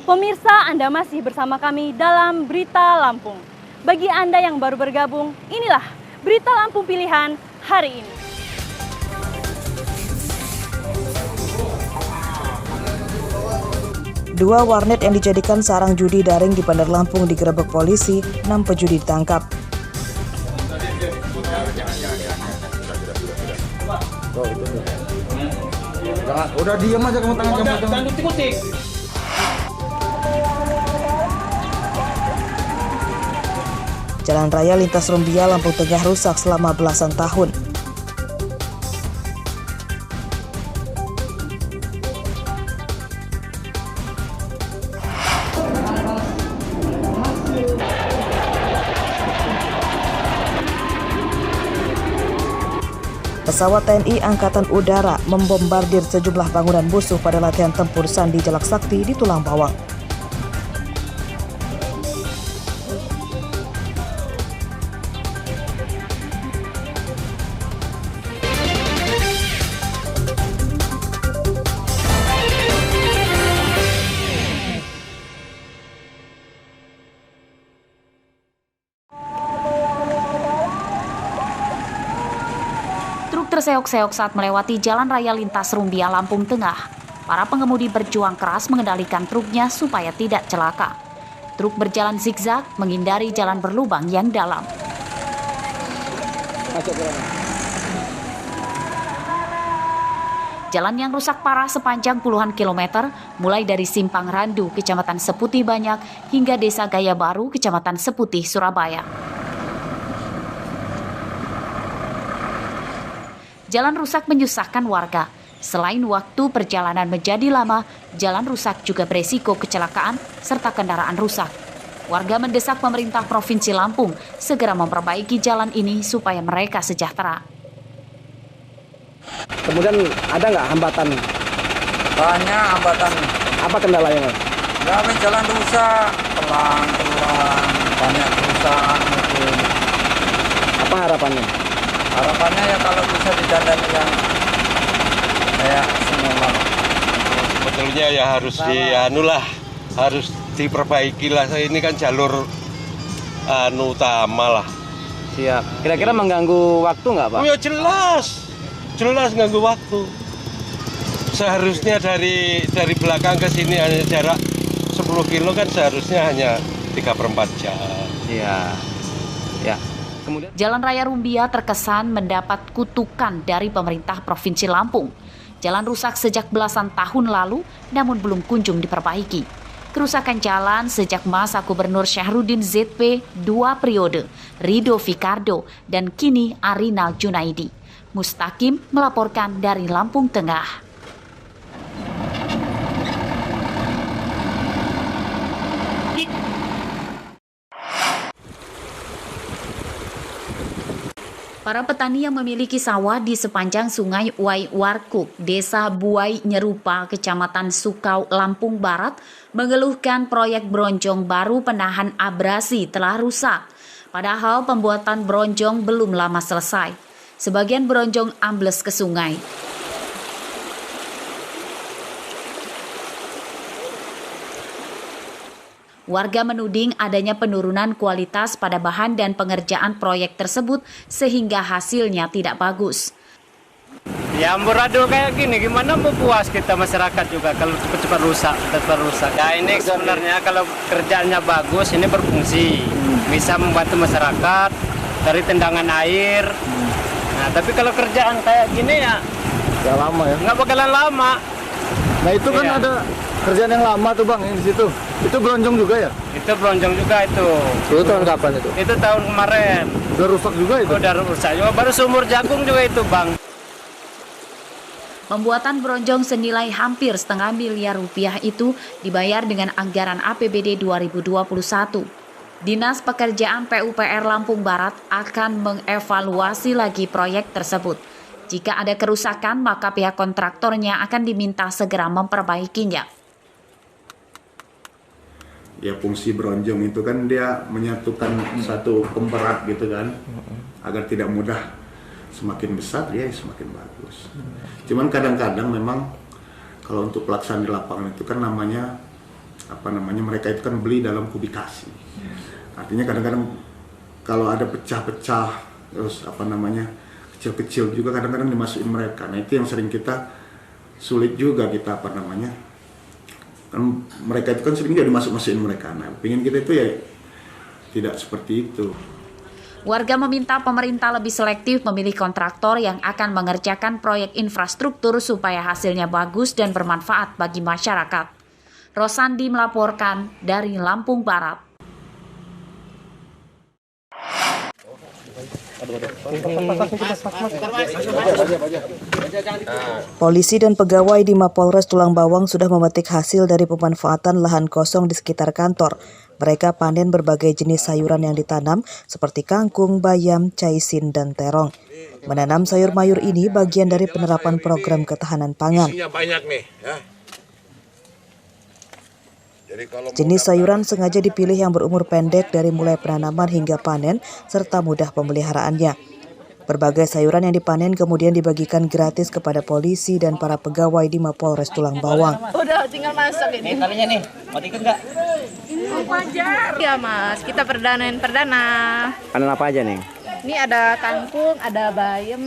Pemirsa, Anda masih bersama kami dalam Berita Lampung. Bagi Anda yang baru bergabung, inilah Berita Lampung Pilihan hari ini. Dua warnet yang dijadikan sarang judi daring di Bandar Lampung digerebek polisi, 6 pejudi ditangkap. Udah diam aja kamu jangan kutik-kutik. Jalan raya lintas Rumbia Lampung Tengah rusak selama belasan tahun. Pesawat TNI Angkatan Udara membombardir sejumlah bangunan musuh pada latihan tempur Sandi Jalak Sakti di Tulang Bawang. Truk terseok-seok saat melewati jalan raya lintas Rumbia Lampung Tengah. Para pengemudi berjuang keras mengendalikan truknya supaya tidak celaka. Truk berjalan zigzag menghindari jalan berlubang yang dalam. Jalan yang rusak parah sepanjang puluhan kilometer, mulai dari Simpang Randu, Kecamatan Seputih Banyak, hingga Desa Gaya Baru, Kecamatan Seputih, Surabaya. Jalan rusak menyusahkan warga. Selain waktu perjalanan menjadi lama, jalan rusak juga beresiko kecelakaan serta kendaraan rusak. Warga mendesak pemerintah Provinsi Lampung segera memperbaiki jalan ini supaya mereka sejahtera. Kemudian ada nggak hambatan? Banyak hambatan. Apa kendalanya? Ya, jalan rusak, pelan-pelan, banyak kerusakan mungkin. Apa harapannya? Harapannya ya kalau bisa didandani yang kayak semula. Sebetulnya ya harus harus diperbaiki lah. Ini kan jalur utama lah. Siap. Kira-kira mengganggu waktu nggak, Pak? Oh ya jelas ganggu waktu. Seharusnya dari belakang ke sini hanya jarak 10 kilo kan seharusnya hanya 3/4 jam. Iya. Ya. Kemudian Jalan Raya Rumbia terkesan mendapat kutukan dari pemerintah Provinsi Lampung. Jalan rusak sejak belasan tahun lalu, namun belum kunjung diperbaiki. Kerusakan jalan sejak masa Gubernur Syahrudin ZP 2 periode, Rido Fikardo, dan kini Arinal Junaidi. Mustaqim melaporkan dari Lampung Tengah. Para petani yang memiliki sawah di sepanjang Sungai Uai Warkuk, Desa Buai Nyerupa, Kecamatan Sukau, Lampung Barat, mengeluhkan proyek bronjong baru penahan abrasi telah rusak. Padahal pembuatan bronjong belum lama selesai. Sebagian bronjong ambles ke sungai. Warga menuding adanya penurunan kualitas pada bahan dan pengerjaan proyek tersebut sehingga hasilnya tidak bagus. Ya amburadul kayak gini, gimana mau puas kita masyarakat juga kalau cepat rusak. Ya ini sebenarnya kalau kerjaannya bagus, ini berfungsi, bisa membantu masyarakat dari tendangan air. Nah tapi kalau kerjaan kayak gini ya nggak lama ya? Nggak bakalan lama. Nah itu kan ada kerjaan yang lama tuh Bang, yang di situ. Itu bronjong juga ya? Itu bronjong juga itu. Itu tahun kapan itu? Itu tahun kemarin. Udah rusak juga itu? Udah rusak juga, baru sumur jagung juga itu Bang. Pembuatan bronjong senilai hampir setengah miliar rupiah itu dibayar dengan anggaran APBD 2021. Dinas Pekerjaan PUPR Lampung Barat akan mengevaluasi lagi proyek tersebut. Jika ada kerusakan, maka pihak kontraktornya akan diminta segera memperbaikinya. Ya fungsi bronjong itu kan dia menyatukan satu pemberat gitu kan, agar tidak mudah, semakin besar dia semakin bagus. Cuman kadang-kadang memang kalau untuk pelaksanaan di lapangan itu kan namanya mereka itu kan beli dalam kubikasi. Artinya kadang-kadang kalau ada pecah-pecah terus kecil-kecil juga kadang-kadang dimasukin mereka. Nah itu yang sering kita sulit juga kita kan mereka itu kan sering dia dimasuk-masukin mereka. Nah pengen kita itu ya tidak seperti itu. Warga meminta pemerintah lebih selektif memilih kontraktor yang akan mengerjakan proyek infrastruktur supaya hasilnya bagus dan bermanfaat bagi masyarakat. Rosandi melaporkan dari Lampung Barat. Polisi dan pegawai di Mapolres Tulang Bawang sudah memetik hasil dari pemanfaatan lahan kosong di sekitar kantor. Mereka panen berbagai jenis sayuran yang ditanam seperti kangkung, bayam, caisin, dan terong. Menanam sayur mayur ini bagian dari penerapan program ketahanan pangan. Jenis sayuran sengaja dipilih yang berumur pendek dari mulai penanaman hingga panen serta mudah pemeliharaannya. Berbagai sayuran yang dipanen kemudian dibagikan gratis kepada polisi dan para pegawai di Mapolres Tulang Bawang. Udah tinggal masak ini. Talinya nih, mau ikut nggak? Wajar. Ya Mas, kita perdana. Panen apa aja nih? Ini ada kangkung, ada bayam,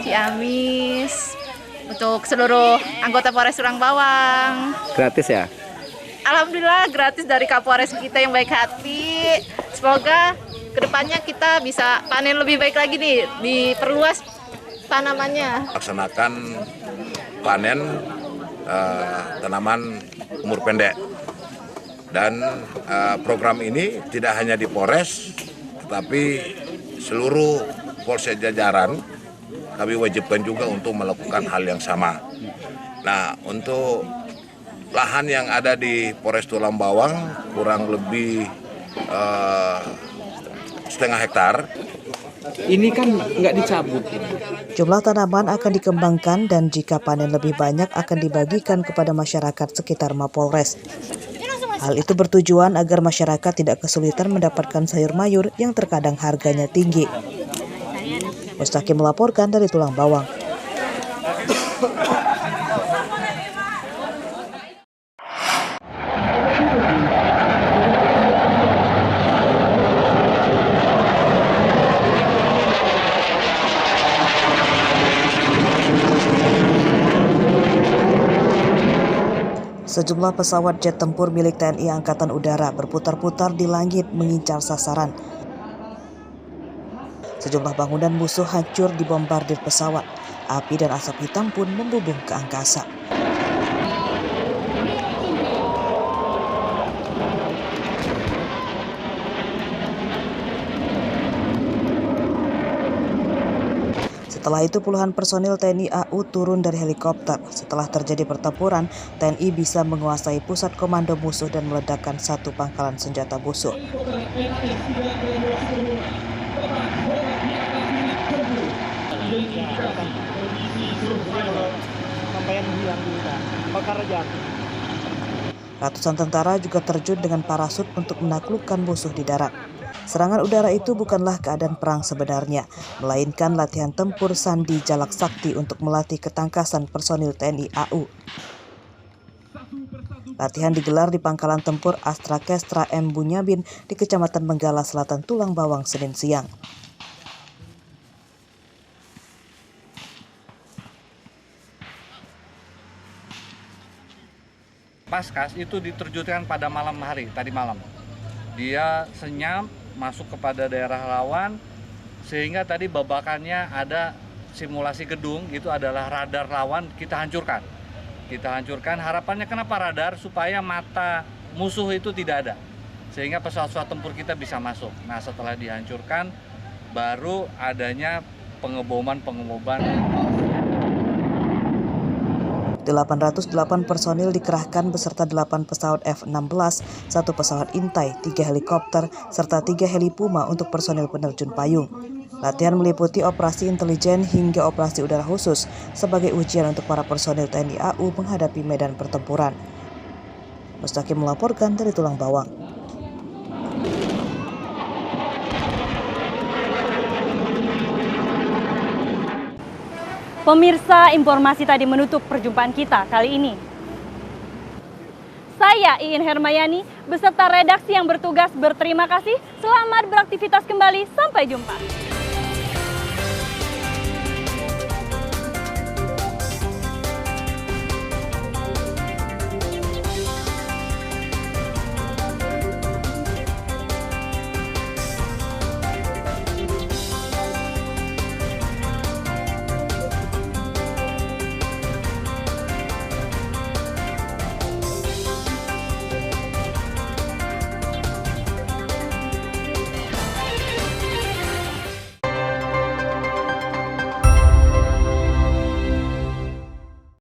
ciamis. Untuk seluruh anggota Polres Tulang Bawang. Gratis ya? Alhamdulillah gratis dari Kapolres kita yang baik hati. Semoga kedepannya kita bisa panen lebih baik lagi nih, diperluas tanamannya. Laksanakan panen tanaman umur pendek. Dan program ini tidak hanya di Polres, tetapi seluruh polsek jajaran kami wajibkan juga untuk melakukan hal yang sama. Nah, untuk lahan yang ada di Polres Tulang Bawang kurang lebih setengah hektar. Ini kan nggak dicabut. Jumlah tanaman akan dikembangkan dan jika panen lebih banyak akan dibagikan kepada masyarakat sekitar Mapolres. Hal itu bertujuan agar masyarakat tidak kesulitan mendapatkan sayur mayur yang terkadang harganya tinggi. Mustaqim melaporkan dari Tulang Bawang. Sejumlah pesawat jet tempur milik TNI Angkatan Udara berputar-putar di langit mengincar sasaran. Sejumlah bangunan musuh hancur dibombardir pesawat. Api dan asap hitam pun membumbung ke angkasa. Setelah itu puluhan personil TNI AU turun dari helikopter. Setelah terjadi pertempuran, TNI bisa menguasai pusat komando musuh dan meledakkan satu pangkalan senjata musuh. Ratusan tentara juga terjun dengan parasut untuk menaklukkan musuh di darat. Serangan udara itu bukanlah keadaan perang sebenarnya, melainkan latihan tempur Sandi Jalak Sakti untuk melatih ketangkasan personil TNI AU. Latihan digelar di pangkalan tempur Astra Kestra M. Bunyabin di Kecamatan Menggala Selatan, Tulang Bawang, Senin siang. Paskas itu diterjunkan pada malam hari, tadi malam. Dia senyap masuk kepada daerah rawan, sehingga tadi babakannya ada simulasi gedung, itu adalah radar lawan, kita hancurkan. Harapannya kenapa radar? Supaya mata musuh itu tidak ada, sehingga pesawat-pesawat tempur kita bisa masuk. Nah, setelah dihancurkan, baru adanya pengeboman. 808 personil dikerahkan beserta 8 pesawat F-16, 1 pesawat Intai, 3 helikopter, serta 3 heli Puma untuk personil penerjun payung. Latihan meliputi operasi intelijen hingga operasi udara khusus sebagai ujian untuk para personil TNI AU menghadapi medan pertempuran. Mustaqim melaporkan dari Tulang Bawang. Pemirsa, informasi tadi menutup perjumpaan kita kali ini. Saya Saya Iin Hermayani beserta redaksi yang bertugas berterima kasih. Selamat beraktivitas kembali. Sampai jumpa.